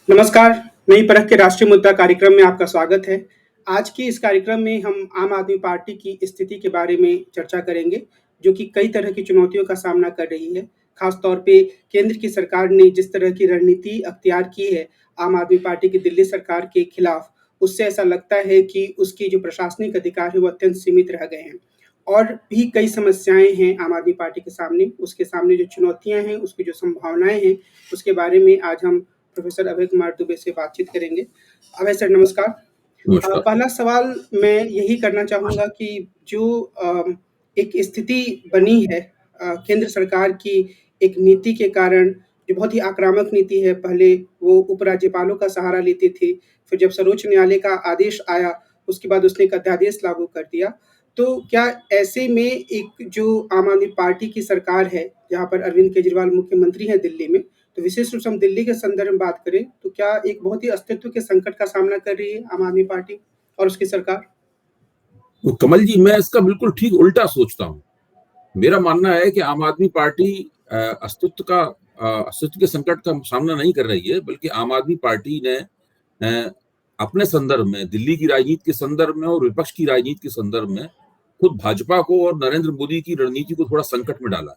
नमस्कार, नई परख के राष्ट्रीय मुद्दा कार्यक्रम में आपका स्वागत है। आज के इस कार्यक्रम में हम आम आदमी पार्टी की स्थिति के बारे में चर्चा करेंगे, जो कि कई तरह की चुनौतियों का सामना कर रही है। खास तौर पे केंद्र की सरकार ने जिस तरह की रणनीति अख्तियार की है आम आदमी पार्टी की दिल्ली सरकार के खिलाफ, उससे ऐसा लगता है कि उसकी जो प्रशासनिक अधिकार है वो अत्यंत सीमित रह गए हैं। और भी कई समस्याएँ हैं आम आदमी पार्टी के सामने, उसके सामने जो चुनौतियाँ हैं, उसकी जो संभावनाएँ हैं, उसके बारे में आज हम प्रोफेसर अभय कुमार दुबे से बातचीत करेंगे। अभय सर नमस्कार। नमस्कार। पहला सवाल मैं यही करना चाहूँगा कि जो एक स्थिति बनी है केंद्र सरकार की एक नीति के कारण, जो बहुत ही आक्रामक नीति है, पहले वो उपराज्यपालों का सहारा लेती थी, फिर जब सर्वोच्च न्यायालय का आदेश आया, उसके बाद उसने एक अध्यादेश लागू कर दिया। तो क्या ऐसे में एक जो आम आदमी पार्टी की सरकार है, जहाँ पर अरविंद केजरीवाल मुख्यमंत्री हैं दिल्ली में, तो विशेष रूप से हम दिल्ली के संदर्भ में बात करें, तो क्या एक बहुत ही अस्तित्व के संकट का सामना कर रही है आम आदमी पार्टी और उसकी सरकार? तो कमल जी, मैं इसका बिल्कुल ठीक उल्टा सोचता हूँ। मेरा मानना है कि आम आदमी पार्टी अस्तित्व के संकट का सामना नहीं कर रही है, बल्कि आम आदमी पार्टी ने अपने संदर्भ में, दिल्ली की राजनीति के संदर्भ में और विपक्ष की राजनीति के संदर्भ में खुद भाजपा को और नरेंद्र मोदी की रणनीति को थोड़ा संकट में डाला है।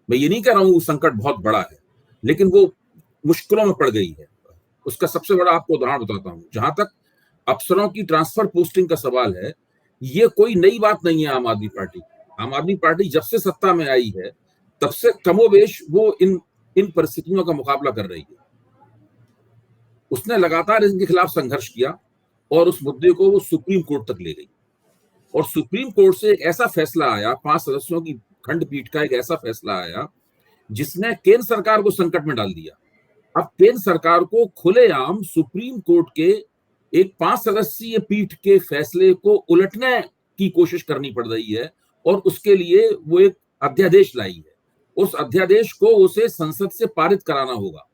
मैं ये नहीं कह रहा हूँ वो संकट बहुत बड़ा है, लेकिन वो मुश्किलों में पड़ गई है। उसका सबसे बड़ा आपको उदाहरण बताता हूँ। जहां तक अफसरों की ट्रांसफर पोस्टिंग का सवाल है, ये कोई नई बात नहीं है आम आदमी पार्टी। आम आदमी पार्टी जब से सत्ता में आई है, तब से कमोबेश वो इन इन परिस्थितियों का मुकाबला कर रही है। उसने लगातार इनके खिलाफ संघर्ष किया और उस मुद्दे को वो सुप्रीम कोर्ट तक ले गई। और सुप्रीम कोर्ट से एक ऐसा फैसला आया, 5 सदस्यों की खंडपीठ का एक ऐसा फैसला आया, जिसने केंद्र सरकार को संकट में डाल दिया। अब केंद्र सरकार को खुलेआम सुप्रीम कोर्ट के एक 5 सदस्यीय पीठ के फैसले को उलटने की कोशिश करनी पड़ रही है, और उसके लिए वो एक अध्यादेश लाई है। उस अध्यादेश को उसे संसद से पारित कराना होगा।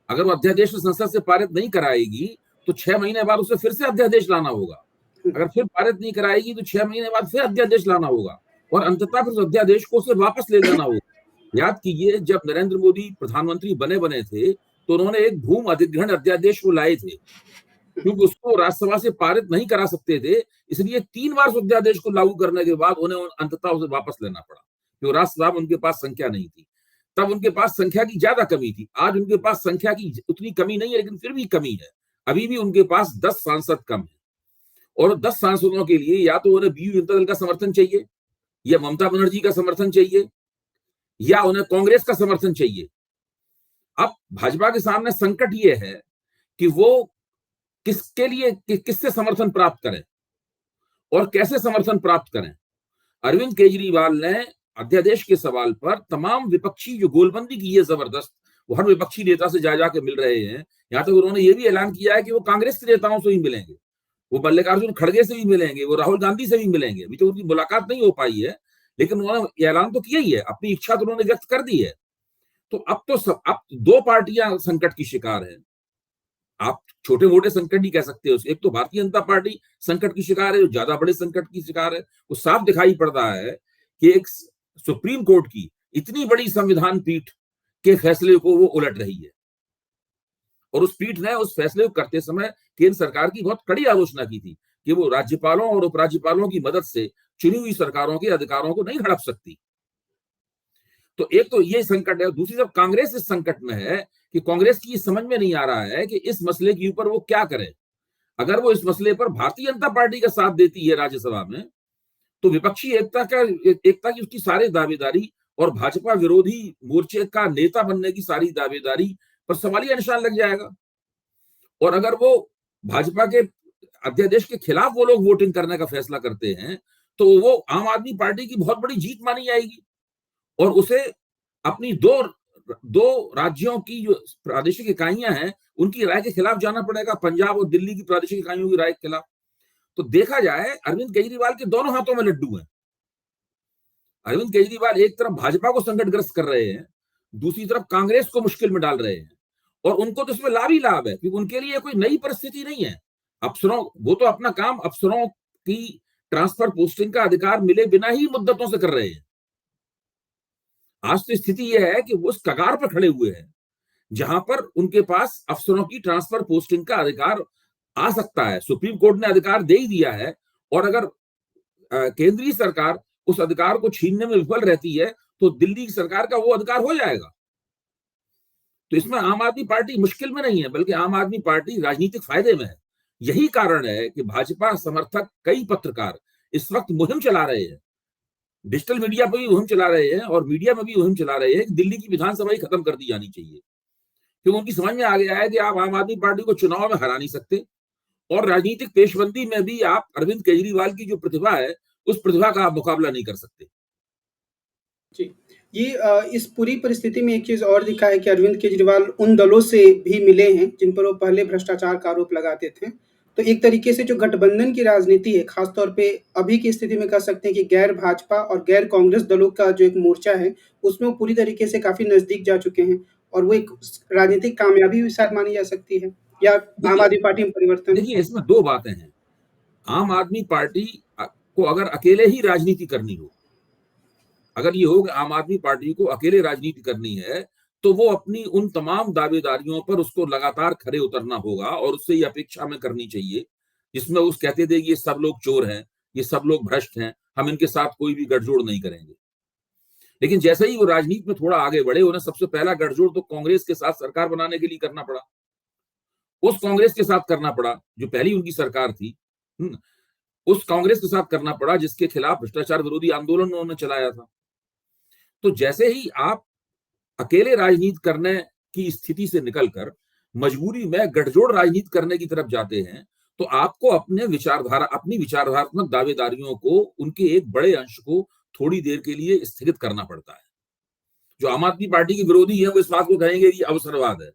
अगर वो अध्यादेश संसद से पारित नहीं कराएगी, तो 6 महीने बाद उसे फिर से अध्यादेश लाना होगा। अगर फिर पारित नहीं कराएगी, तो 6 महीने बाद फिर अध्यादेश लाना होगा, और अंततः फिर उस अध्यादेश को उसे वापस ले लेना होगा। याद कीजिए, जब नरेंद्र मोदी प्रधानमंत्री बने थे, तो उन्होंने एक भूमि अधिग्रहण अध्यादेश को लाए थे, क्योंकि उसको राज्यसभा से पारित नहीं करा सकते थे। इसलिए 3 बार उस अध्यादेश को लागू करने के बाद उन्हें अंततः उसे वापस लेना पड़ा, क्योंकि राज्यसभा में उनके पास संख्या नहीं थी। तब उनके पास संख्या की ज्यादा कमी थी। आज उनके पास संख्या की उतनी कमी नहीं है, लेकिन फिर भी कमी है। अभी भी उनके पास 10 सांसद कम है, और 10 सांसदों के लिए या तो उन्हें बीजू जनता दल का समर्थन चाहिए, या ममता बनर्जी का समर्थन चाहिए, या उन्हें कांग्रेस का समर्थन चाहिए। अब भाजपा के सामने संकट ये है कि वो किसके लिए किससे समर्थन प्राप्त करें और कैसे समर्थन प्राप्त करें। अरविंद केजरीवाल ने अध्यादेश के सवाल पर तमाम विपक्षी जो गोलबंदी की है जबरदस्त, वो हर विपक्षी नेता से जा जाके मिल रहे हैं। यहां तक उन्होंने ये भी ऐलान किया है कि वो कांग्रेस के नेताओं से भी मिलेंगे, वो मल्लिकार्जुन खड़गे से भी मिलेंगे, वो राहुल गांधी से भी मिलेंगे। अभी तो उनकी मुलाकात नहीं हो पाई है, लेकिन उन्होंने ऐलान तो किया ही है, अपनी इच्छा तो उन्होंने व्यक्त कर दी है। तो अब 2 पार्टियां संकट की शिकार हैं। आप छोटे मोटे संकट ही कह सकते हो। एक तो भारतीय जनता पार्टी संकट की शिकार है, जो ज्यादा बड़े संकट की शिकार है। वो साफ दिखाई पड़ रहा है कि एक सुप्रीम कोर्ट की इतनी बड़ी संविधान पीठ के फैसले को वो उलट रही है, और उस पीठ ने उस फैसले को करते समय केंद्र सरकार की बहुत कड़ी आलोचना की थी कि वो राज्यपालों और उपराज्यपालों की मदद से चुनी हुई सरकारों के अधिकारों को नहीं हड़प सकती। तो एक तो ये संकट है। दूसरी तरफ कांग्रेस इस संकट में है कि कांग्रेस की समझ में नहीं आ रहा है कि इस मसले के ऊपर वो क्या करे। अगर वो इस मसले पर भारतीय जनता पार्टी का साथ देती है राज्यसभा में, तो विपक्षी एकता की उसकी सारी दावेदारी और भाजपा विरोधी मोर्चे का नेता बनने की सारी दावेदारी पर सवालिया निशान लग जाएगा। और अगर वो भाजपा के अध्यादेश के खिलाफ वो लोग वोटिंग करने का फैसला करते हैं, तो वो आम आदमी पार्टी की बहुत बड़ी जीत मानी जाएगी, और उसे अपनी दो राज्यों की जो प्रादेशिक इकाइयां हैं, उनकी राय के खिलाफ जाना पड़ेगा, पंजाब और दिल्ली की प्रादेशिक इकाइयों की राय के खिलाफ। तो देखा जाए, अरविंद केजरीवाल के दोनों हाथों में लड्डू हैं। अरविंद केजरीवाल एक तरफ भाजपा को संकटग्रस्त कर रहे हैं, दूसरी तरफ कांग्रेस को मुश्किल में डाल रहे हैं, और उनको तो इसमें लाभ ही लाभ है, क्योंकि उनके लिए कोई नई परिस्थिति नहीं है। अफसरों वो तो अपना काम अफसरों की ट्रांसफर पोस्टिंग का अधिकार मिले बिना ही मुद्दतों से कर रहे हैं। आज तो स्थिति यह है कि वो उस कगार पर खड़े हुए हैं जहां पर उनके पास अफसरों की ट्रांसफर पोस्टिंग का अधिकार आ सकता है। सुप्रीम कोर्ट ने अधिकार दे ही दिया है, और अगर केंद्रीय सरकार उस अधिकार को छीनने में विफल रहती है तो दिल्ली सरकार का वो अधिकार हो जाएगा। तो इसमें आम आदमी पार्टी मुश्किल में नहीं है, बल्कि आम आदमी पार्टी राजनीतिक फायदे में है। यही कारण है कि भाजपा समर्थक कई पत्रकार इस वक्त मुहिम चला रहे हैं, डिजिटल मीडिया पर भी मुहिम चला रहे हैं और मीडिया में भी मुहिम चला रहे हैं कि दिल्ली की विधानसभा ही खत्म कर दी जानी चाहिए, क्योंकि उनकी समझ में आ गया है कि आप आम आदमी पार्टी को चुनाव में हरा नहीं सकते, और राजनीतिक पेशबंदी में भी आप अरविंद केजरीवाल की जो प्रतिभा है, उस प्रतिभा का आप मुकाबला नहीं कर सकते। जी। ये इस पूरी परिस्थिति में एक चीज़ और दिखा है कि अरविंद केजरीवाल उन दलों से भी मिले हैं, जिन पर वो पहले भ्रष्टाचार का आरोप लगाते थे। तो एक तरीके से जो गठबंधन की राजनीति है, ख़ास तौर पे अभी की स्थिति में कह सकते हैं कि गैर भाजपा और गैर कांग्रेस दलों का जो एक मोर्चा है, उसमें वो पूरी तरीके से काफ़ी नज़दीक जा चुके हैं, और वो एक राजनीतिक कामयाबी भी शायद मानी जा सकती है, या आम देखिए आदमी पार्टी में परिवर्तन? देखिए इसमें दो बातें हैं। आम आदमी पार्टी को अगर अकेले ही राजनीति करनी हो, अगर ये हो कि आम आदमी पार्टी को अकेले राजनीति करनी है, तो वो अपनी उन तमाम दावेदारियों पर उसको लगातार खरे उतरना होगा, और उससे ये अपेक्षा में करनी चाहिए जिसमें उस कहते थे कि ये सब लोग चोर हैं, ये सब लोग भ्रष्ट हैं, हम इनके साथ कोई भी गठजोड़ नहीं करेंगे। लेकिन जैसे ही वो राजनीति में थोड़ा आगे बढ़े, उन्हें सबसे पहला गठजोड़ तो कांग्रेस के साथ सरकार बनाने के लिए करना पड़ा। उस कांग्रेस के साथ करना पड़ा जो पहली उनकी सरकार थी। उस कांग्रेस के साथ करना पड़ा जिसके खिलाफ भ्रष्टाचार विरोधी आंदोलन उन्होंने चलाया था। तो जैसे ही आप अकेले राजनीति करने की स्थिति से निकलकर मजबूरी में गठजोड़ राजनीति करने की तरफ जाते हैं, तो आपको अपनी विचारधारात्मक दावेदारियों को, उनके एक बड़े अंश को थोड़ी देर के लिए स्थगित करना पड़ता है। जो आम आदमी पार्टी के विरोधी है वो इस बात को कहेंगे कि अवसरवाद है,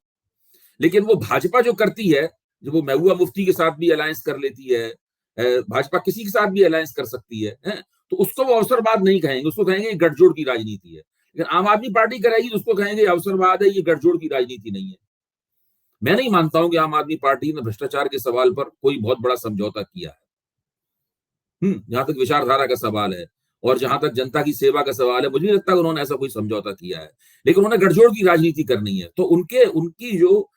लेकिन वो भाजपा जो करती है, जो वो महबूबा मुफ्ती के साथ भी अलायंस कर लेती है, भाजपा किसी के साथ भी अलायंस कर सकती है, तो उसको वो अवसरवाद नहीं कहेंगे, उसको कहेंगे गठजोड़ की राजनीति है। लेकिन आम आदमी पार्टी करेगी तो उसको कहेंगे अवसरवाद है, ये गठजोड़ की राजनीति नहीं है। मैं नहीं मानता हूं कि आम आदमी पार्टी ने भ्रष्टाचार के सवाल पर कोई बहुत बड़ा समझौता किया है। जहां तक विचारधारा का सवाल है और जहां तक जनता की सेवा का सवाल है, मुझे नहीं लगता उन्होंने ऐसा कोई समझौता किया है। लेकिन उन्हें गठजोड़ की राजनीति करनी है, तो उनकी जो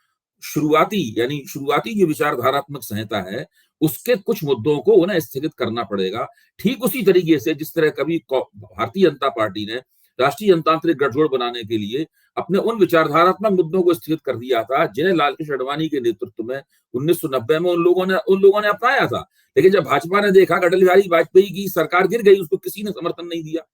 शुरुआती जो विचारधारात्मक संहिता है, उसके कुछ मुद्दों को उन्हें स्थगित करना पड़ेगा। ठीक उसी तरीके से जिस तरह कभी भारतीय जनता पार्टी ने राष्ट्रीय जनतांत्रिक गठजोड़ बनाने के लिए अपने उन विचारधारात्मक मुद्दों को स्थगित कर दिया था, जिन्हें लालकृष्ण आडवाणी के नेतृत्व में 1990 में उन लोगों ने अपनाया था। लेकिन जब भाजपा ने देखा कि अटल बिहारी वाजपेयी की सरकार गिर गई, उसको किसी ने समर्थन नहीं दिया,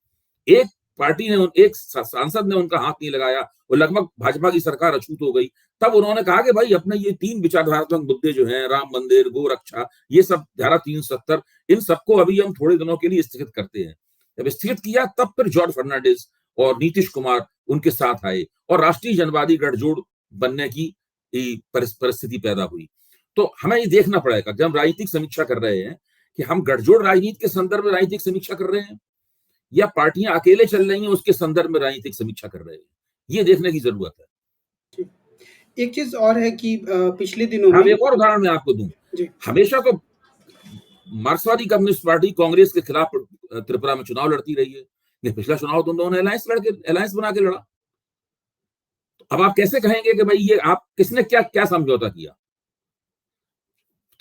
एक सांसद ने उनका हाथ नहीं लगाया और लगभग भाजपा की सरकार अछूत हो गई। तब उन्होंने कहा कि भाई अपने ये 3 विचारधारात्मक मुद्दे जो हैं, राम मंदिर, गोरक्षा, ये सब धारा 370, इन सबको अभी हम थोड़े दिनों के लिए स्थगित करते हैं। जब स्थगित किया तब फिर जॉर्ज फर्नांडिस और नीतीश कुमार उनके साथ आए और राष्ट्रीय जनवादी गठजोड़ बनने की परिस्थिति पैदा हुई। तो हमें ये देखना पड़ेगा जब हम राजनीतिक समीक्षा कर रहे हैं कि हम गठजोड़ राजनीति के संदर्भ में राजनीतिक समीक्षा कर रहे हैं या पार्टियां अकेले चल रही हैं उसके संदर्भ में राजनीतिक समीक्षा कर रहे हैं, ये देखने की जरूरत है। एक चीज और है कि पिछले दिनों में, एक और उदाहरण मैं आपको दूं, हमेशा तो मार्क्सवादी कम्युनिस्ट पार्टी कांग्रेस के खिलाफ त्रिपुरा में चुनाव लड़ती रही है। ये पिछला चुनाव तो उन्होंने अलायंस बना के लड़ा। अब आप कैसे कहेंगे कि भाई ये आप किसने क्या समझौता किया?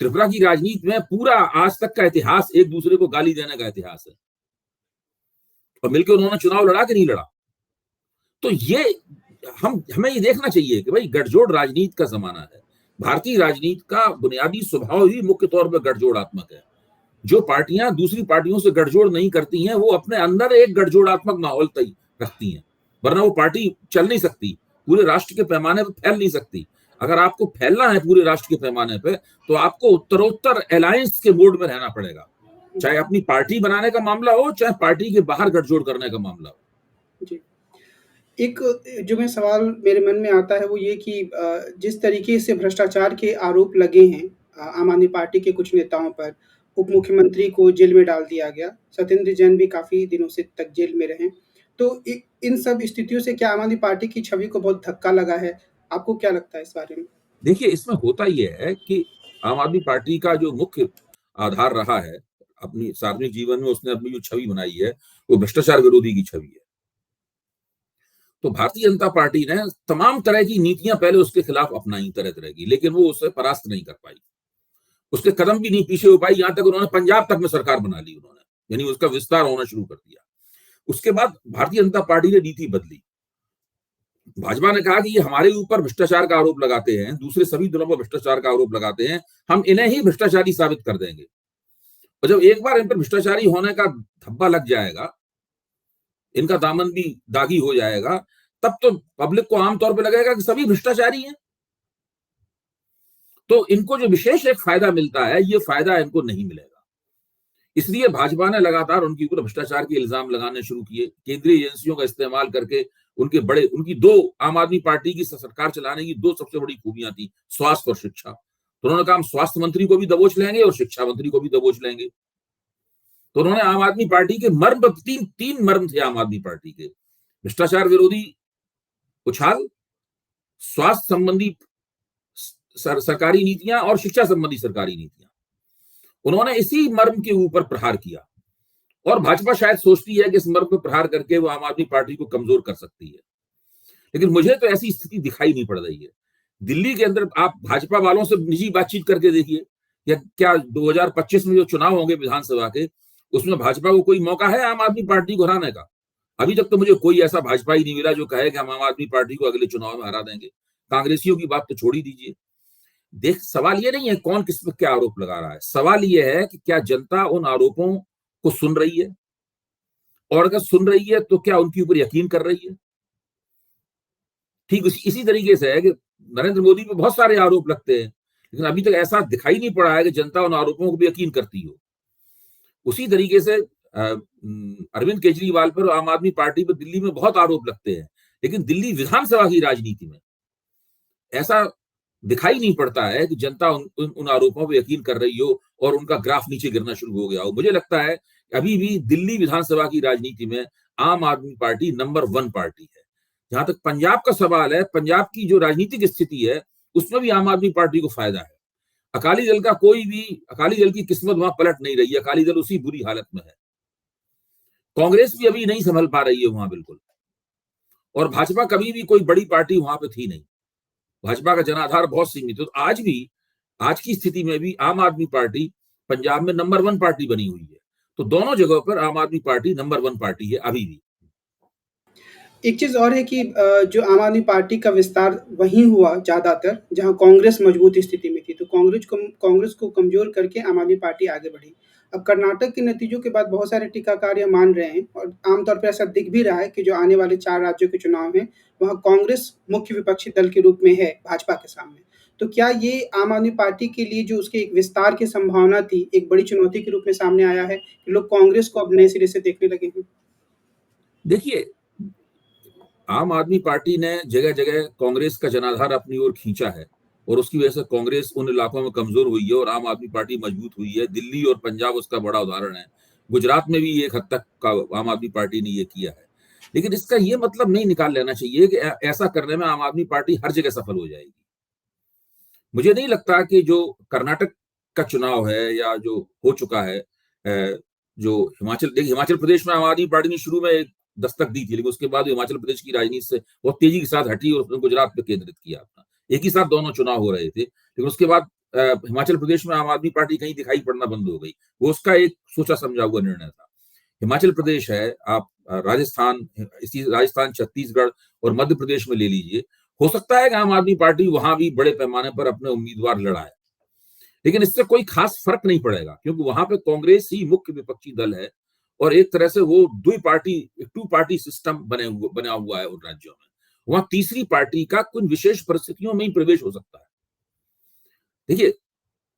त्रिपुरा की राजनीति में पूरा आज तक का इतिहास एक दूसरे को गाली देने का इतिहास है, और मिलकर उन्होंने चुनाव लड़ा कि नहीं लड़ा? तो ये हमें ये देखना चाहिए कि भाई गठजोड़ राजनीति का जमाना है। भारतीय राजनीति का बुनियादी स्वभाव ही मुख्य तौर पर गठजोड़ात्मक है। जो पार्टियां दूसरी पार्टियों से गठजोड़ नहीं करती हैं, वो अपने अंदर एक गठजोड़ात्मक माहौल रखती हैं, वरना वो पार्टी चल नहीं सकती, पूरे राष्ट्र के पैमाने पर फैल नहीं सकती। अगर आपको फैलना है पूरे राष्ट्र के पैमाने पे, तो आपको उत्तरोत्तर अलायंस के मोड में रहना पड़ेगा, चाहे अपनी पार्टी बनाने का मामला हो, चाहे पार्टी के बाहर गठजोड़ करने का मामला हो। जी। एक जो मैं सवाल मेरे मन में आता है वो ये कि जिस तरीके से भ्रष्टाचार के आरोप लगे हैं आम आदमी पार्टी के कुछ नेताओं पर, उप मुख्यमंत्री को जेल में डाल दिया गया, सत्येंद्र जैन भी काफ़ी दिनों से तक जेल में रहे। तो इन सब स्थितियों से क्या आम आदमी पार्टी की छवि को बहुत धक्का लगा है? आपको क्या लगता है इस बारे में? देखिए, इसमें होता ये है कि आम आदमी पार्टी का जो मुख्य आधार रहा है अपनी सार्वजनिक जीवन में, उसने अपनी जो छवि बनाई है वो भ्रष्टाचार विरोधी की छवि है। तो भारतीय जनता पार्टी ने तमाम तरह की नीतियां पहले उसके खिलाफ अपनाई तरह तरह की, लेकिन वो उसे परास्त नहीं कर पाई, उसके कदम भी नहीं पीछे हो पाई। यहां तक उन्होंने पंजाब तक में सरकार बना ली उन्होंने, यानी उसका विस्तार होना शुरू कर दिया। उसके बाद भारतीय जनता पार्टी ने नीति बदली। भाजपा ने कहा कि ये हमारे ऊपर भ्रष्टाचार का आरोप लगाते हैं, दूसरे सभी दलों पर भ्रष्टाचार का आरोप लगाते हैं, हम इन्हें ही भ्रष्टाचारी साबित कर देंगे। और जब एक बार इन पर भ्रष्टाचारी होने का धब्बा लग जाएगा, इनका दामन भी दागी हो जाएगा, तब तो पब्लिक को आमतौर पर लगेगा कि सभी भ्रष्टाचारी हैं। तो इनको जो विशेष एक फायदा मिलता है, ये फायदा इनको नहीं मिलेगा। इसलिए भाजपा ने लगातार उनके ऊपर भ्रष्टाचार के इल्जाम लगाने शुरू किए, केंद्रीय एजेंसियों का इस्तेमाल करके। उनकी दो, आम आदमी पार्टी की सरकार चलाने की दो सबसे बड़ी खूबियां थी, स्वास्थ्य और शिक्षा। तो उन्होंने कहा हम स्वास्थ्य मंत्री को भी दबोच लेंगे और शिक्षा मंत्री को भी दबोच लेंगे। तो उन्होंने आम आदमी पार्टी के मर्म, तीन मर्म थे आम आदमी पार्टी के: भ्रष्टाचार विरोधी उछाल, स्वास्थ्य संबंधी सरकारी नीतियां और शिक्षा संबंधी सरकारी नीतियां। उन्होंने इसी मर्म के ऊपर प्रहार किया, और भाजपा शायद सोचती है कि इस मर्म पर प्रहार करके वो आम आदमी पार्टी को कमजोर कर सकती है, लेकिन मुझे तो ऐसी स्थिति दिखाई नहीं पड़ रही है। दिल्ली के अंदर आप भाजपा वालों से निजी बातचीत करके देखिए, या क्या 2025 में जो चुनाव होंगे विधानसभा के, उसमें भाजपा को कोई मौका है आम आदमी पार्टी को हराने का? अभी तक तो मुझे कोई ऐसा भाजपा ही नहीं मिला जो कहे कि हम आम आदमी पार्टी को अगले चुनाव में हरा देंगे। कांग्रेसियों की बात तो छोड़ ही दीजिए। सवाल ये नहीं है कौन किस पर क्या आरोप लगा रहा है, सवाल ये है कि क्या जनता उन आरोपों को सुन रही है, और अगर सुन रही है तो क्या उनके ऊपर यकीन कर रही है। ठीक इसी तरीके से है कि नरेंद्र मोदी पे बहुत सारे आरोप लगते हैं, लेकिन अभी तक ऐसा दिखाई नहीं पड़ा है कि जनता उन आरोपों को भी यकीन करती हो। उसी तरीके से अरविंद केजरीवाल पर, आम आदमी पार्टी पर दिल्ली में बहुत आरोप लगते हैं, लेकिन दिल्ली विधानसभा की राजनीति में ऐसा दिखाई नहीं पड़ता है कि जनता उन आरोपों पर यकीन कर रही हो और उनका ग्राफ नीचे गिरना शुरू हो गया हो। मुझे लगता है अभी भी दिल्ली विधानसभा की राजनीति में आम आदमी पार्टी नंबर 1 पार्टी है। जहां तक पंजाब का सवाल है, पंजाब की जो राजनीतिक स्थिति है उसमें भी आम आदमी पार्टी को फायदा है। अकाली दल की किस्मत वहां पलट नहीं रही है, अकाली दल उसी बुरी हालत में है। कांग्रेस भी अभी नहीं संभल पा रही है वहां बिल्कुल, और भाजपा कभी भी कोई बड़ी पार्टी वहां पे थी नहीं, भाजपा का जनाधार बहुत सीमित है। तो आज की स्थिति में भी आम आदमी पार्टी पंजाब में नंबर 1 पार्टी बनी हुई है। तो दोनों जगहों पर आम आदमी पार्टी नंबर 1 पार्टी है अभी भी। एक चीज़ और है कि जो आम आदमी पार्टी का विस्तार वहीं हुआ ज़्यादातर जहाँ कांग्रेस मजबूत स्थिति में थी, तो कांग्रेस को कमज़ोर करके आम आदमी पार्टी आगे बढ़ी। अब कर्नाटक के नतीजों के बाद बहुत सारे टीकाकार यह मान रहे हैं, और आमतौर पर ऐसा दिख भी रहा है कि जो आने वाले 4 राज्यों के चुनाव हैं, वहाँ कांग्रेस मुख्य विपक्षी दल के रूप में है भाजपा के सामने। तो क्या ये आम आदमी पार्टी के लिए जो उसके एक विस्तार की संभावना थी, एक बड़ी चुनौती के रूप में सामने आया है कि लोग कांग्रेस को अब नए सिरे से देखने लगे हैं? देखिए, आम आदमी पार्टी ने जगह जगह कांग्रेस का जनाधार अपनी ओर खींचा है, और उसकी वजह से कांग्रेस उन इलाकों में कमजोर हुई है और आम आदमी पार्टी मजबूत हुई है। दिल्ली और पंजाब उसका बड़ा उदाहरण है। गुजरात में भी एक हद तक का आम आदमी पार्टी ने ये किया है, लेकिन इसका ये मतलब नहीं निकाल लेना चाहिए कि ऐसा करने में आम आददमी पार्टी हर जगह सफल हो जाएगी। मुझे नहीं लगता कि जो कर्नाटक का चुनाव है या जो हो चुका है, जो हिमाचल प्रदेश में आम आदमी पार्टी ने शुरू में एक दस्तक दी थी, लेकिन उसके बाद हिमाचल प्रदेश की राजनीति से बहुत तेजी के साथ हटी और उसने गुजरात पे केंद्रित किया अपना। एक ही साथ दोनों चुनाव हो रहे थे, लेकिन उसके बाद हिमाचल प्रदेश में आम आदमी पार्टी कहीं दिखाई पड़ना बंद हो गई। वो उसका एक सोचा समझा हुआ निर्णय था। हिमाचल प्रदेश है, आप राजस्थान, छत्तीसगढ़ और मध्य प्रदेश में ले लीजिए, हो सकता है कि आम आदमी पार्टी वहां भी बड़े पैमाने पर अपने उम्मीदवार लड़ाए, लेकिन इससे कोई खास फर्क नहीं पड़ेगा, क्योंकि वहां पे कांग्रेस ही मुख्य विपक्षी दल है, और एक तरह से वो टू पार्टी सिस्टम बना हुआ है उन राज्यों में। वहां तीसरी पार्टी का कुछ विशेष परिस्थितियों में ही प्रवेश हो सकता है। देखिए,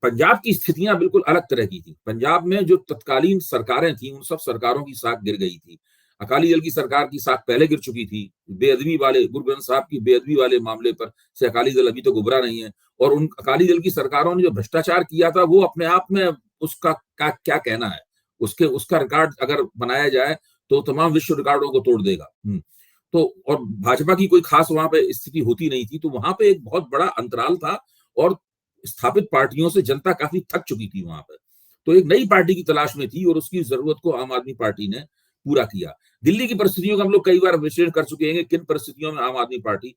पंजाब की स्थितियां बिल्कुल अलग तरह की थी। पंजाब में जो तत्कालीन सरकारें थी, उन सब सरकारों की साख गिर गई थी। अकाली दल की सरकार की साख पहले गिर चुकी थी। गुरु ग्रंथ साहब की बेअदबी वाले मामले पर से अकाली दल अभी तो उभरा नहीं है, और उन अकाली दल की सरकारों ने जो भ्रष्टाचार किया था वो अपने आप में उसका क्या कहना है, उसका रिकॉर्ड अगर बनाया जाए तो तमाम विश्व रिकॉर्डों को तोड़ देगा। तो और भाजपा की कोई खास वहां पे स्थिति होती नहीं थी, तो वहां पे एक बहुत बड़ा अंतराल था, और स्थापित पार्टियों से जनता काफी थक चुकी थी वहां पर। तो एक नई पार्टी की तलाश में थी, और उसकी जरूरत को आम आदमी पार्टी ने पूरा किया। दिल्ली की परिस्थितियों का हम लोग कई बार विश्लेषण कर चुके हैं, किन परिस्थितियों में आम आदमी पार्टी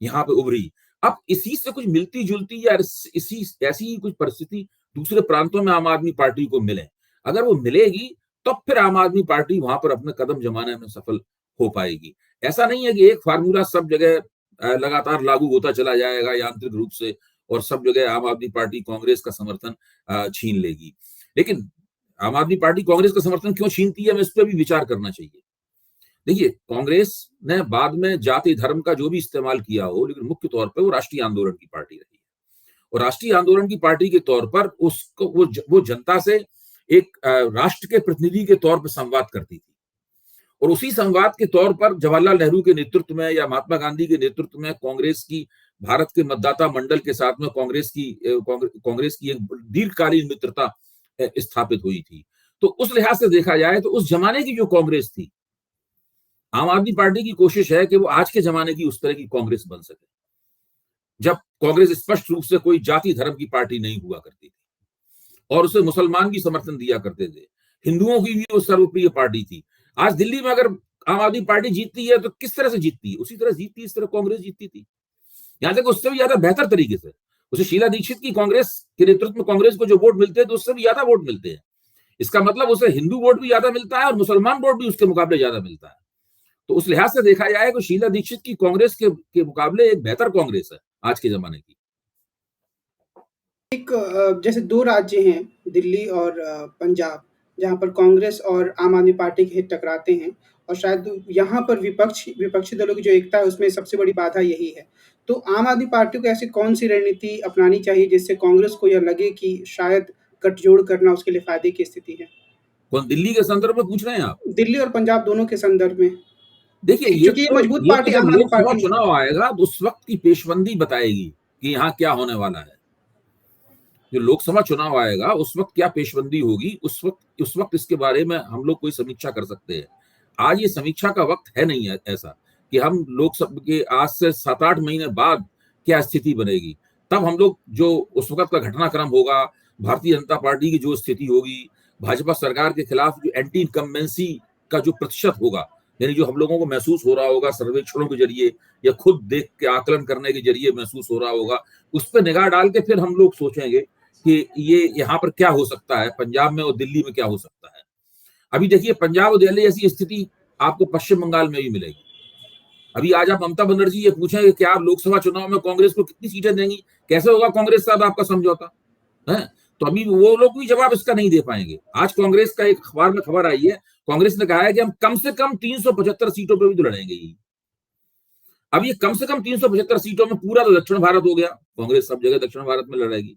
यहाँ पे उभरी। अब इसी से कुछ मिलती-जुलती या इसी ऐसी ही कुछ परिस्थिति दूसरे प्रांतों में आम आदमी पार्टी को मिले। अगर वो मिलेगी, तब फिर आम आदमी पार्टी वहां पर अपने कदम जमाने में सफल हो पाएगी। ऐसा नहीं है कि एक फार्मूला सब जगह लगातार लागू होता चला जाएगा यांत्रिक रूप से और सब जगह आम आदमी पार्टी कांग्रेस का समर्थन छीन लेगी। लेकिन आम आदमी पार्टी कांग्रेस का समर्थन क्यों छीनती है, हमें इस पे भी विचार करना चाहिए। देखिए, कांग्रेस ने बाद में जाति धर्म का जो भी इस्तेमाल किया हो, लेकिन मुख्य तौर पे वो राष्ट्रीय आंदोलन की पार्टी रही है। और राष्ट्रीय आंदोलन की पार्टी के तौर पर उसको वो जनता से एक राष्ट्र के प्रतिनिधि के तौर पर संवाद करती थी। और उसी संवाद के तौर पर जवाहरलाल नेहरू के नेतृत्व में या महात्मा गांधी के नेतृत्व में कांग्रेस की भारत के मतदाता मंडल के साथ में कांग्रेस की एक दीर्घकालीन मित्रता स्थापित हुई थी। तो उस लिहाज से देखा जाए तो उस जमाने की जो कांग्रेस थी, आम आदमी पार्टी की कोशिश है कि वो आज के जमाने की उस तरह की कांग्रेस बन सके, जब कांग्रेस स्पष्ट रूप से कोई जाति धर्म की पार्टी नहीं हुआ करती थी और उसे मुसलमान भी समर्थन दिया करते थे, हिंदुओं की भी वो सर्वप्रिय पार्टी थी। आज दिल्ली में अगर आम आदमी पार्टी जीतती है तो किस तरह से जीतती है? उसी तरह जीतती है इस तरह कांग्रेस जीतती थी, यहां तक उससे भी ज्यादा बेहतर तरीके से। उसे शीला दीक्षित की कांग्रेस के नेतृत्व में कांग्रेस को जो वोट मिलते हैं तो उससे भी ज्यादा वोट मिलते हैं। इसका मतलब उसे हिंदू वोट भी ज्यादा मिलता है और मुसलमान वोट भी उसके मुकाबले ज्यादा मिलता है। तो उस लिहाज से देखा जाए तो शीला दीक्षित की कांग्रेस के मुकाबले एक बेहतर कांग्रेस है आज के जमाने की। एक जैसे 2 राज्य हैं, दिल्ली और पंजाब, जहाँ पर कांग्रेस और आम आदमी पार्टी के हित टकराते हैं और शायद यहाँ पर विपक्षी दलों की जो एकता है, उसमें सबसे बड़ी बाधा यही है। तो आम आदमी पार्टी को ऐसी कौन-सी रणनीति अपनानी चाहिए, जिससे कांग्रेस को यह लगे कि शायद गठजोड़ करना उसके लिए फ़ायदे की स्थिति है? कौन, दिल्ली के संदर्भ में पूछ रहे हैं आप? दिल्ली और पंजाब दोनों के संदर्भ में। देखिए, चूँकि ये मजबूत ये तो पार्टी जब आम आदमी लोकसभा पार्टी है। चुनाव आएगा तो उस वक्त की पेशबंदी बताएगी कि यहाँ क्या होने वाला है। जो लोकसभा चुनाव आएगा उस वक्त क्या पेशबंदी होगी, उस वक्त इसके बारे में हम लोग कोई समीक्षा कर सकते हैं। आज ये समीक्षा का वक्त है नहीं है ऐसा कि हम लोकसभा के आज से 7-8 महीने बाद क्या स्थिति बनेगी, तब हम लोग जो उस वक्त का घटनाक्रम होगा, भारतीय जनता पार्टी की जो स्थिति होगी, भाजपा सरकार के खिलाफ जो एंटी इनकम्बेंसी का जो प्रतिशत होगा, यानी जो हम लोगों को महसूस हो रहा होगा सर्वेक्षणों के जरिए या खुद देख के आकलन करने के जरिए महसूस हो रहा होगा, उस पर निगाह डाल के फिर हम लोग सोचेंगे कि ये यहाँ पर क्या हो सकता है, पंजाब में और दिल्ली में क्या हो सकता है। अभी देखिए, पंजाब और दिल्ली ऐसी स्थिति आपको पश्चिम बंगाल में भी मिलेगी। अभी आज आप ममता बनर्जी ये पूछें कि क्या आप लोकसभा चुनाव में कांग्रेस को कितनी सीटें देंगी, कैसे होगा कांग्रेस साथ आपका समझौता है? तो अभी वो लोग भी जवाब इसका नहीं दे पाएंगे। आज कांग्रेस का एक अखबार में खबर आई है, कांग्रेस ने कहा है कि हम कम से कम 375 सीटों पर भी तो लड़ेंगे ही। अब ये कम से कम 375 सीटों में पूरा तो दक्षिण भारत हो गया, कांग्रेस सब जगह दक्षिण भारत में लड़ेगी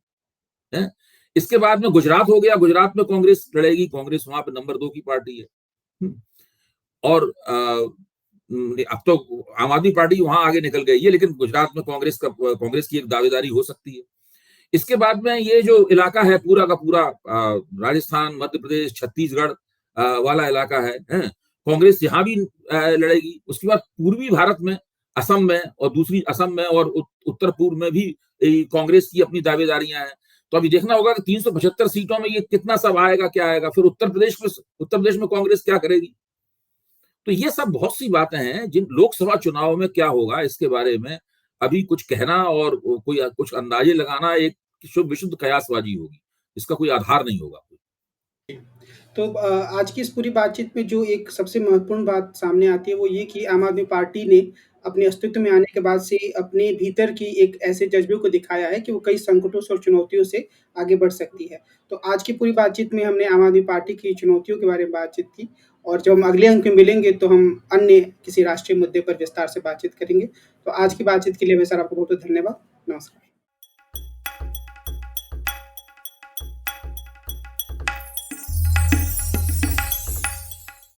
है। इसके बाद में गुजरात हो गया, गुजरात में कांग्रेस लड़ेगी, कांग्रेस वहां पे नंबर 2 की पार्टी है। और अब तो आम आदमी पार्टी वहां आगे निकल गई है, लेकिन गुजरात में कांग्रेस की एक दावेदारी हो सकती है। इसके बाद में ये जो इलाका है पूरा का पूरा राजस्थान, मध्य प्रदेश, छत्तीसगढ़ वाला इलाका है, कांग्रेस यहाँ भी लड़ेगी। उसके बाद पूर्वी भारत में असम में और दूसरी असम में और उत्तर पूर्व में भी कांग्रेस की अपनी दावेदारियां हैं। तो अभी देखना होगा कि 375 सीटों में ये कितना सब आएगा, क्या आएगा। फिर उत्तर प्रदेश में कांग्रेस क्या करेगी। तो ये सब बहुत सी बातें हैं जिन लोकसभा चुनाव में क्या होगा इसके बारे में अभी कुछ कहना और कोई कुछ अंदाजे लगाना एक विशुद्ध कयासबाजी होगी, इसका कोई आधार नहीं होगा। तो आज की इस पूरी बातचीत में जो एक सबसे महत्वपूर्ण बात सामने आती है वो ये कि आम आदमी पार्टी ने अपने अस्तित्व में आने के बाद से अपने भीतर की एक ऐसे जज़्बे को दिखाया है कि वो कई संकटों से और चुनौतियों से आगे बढ़ सकती है। तो आज की पूरी बातचीत में हमने आम आदमी पार्टी की चुनौतियों के बारे में बातचीत की और जब हम अगले अंक में मिलेंगे तो हम अन्य किसी राष्ट्रीय मुद्दे पर विस्तार से बातचीत करेंगे। तो आज की बातचीत के लिए मैं सर आपको बहुत-बहुत धन्यवाद। नमस्कार।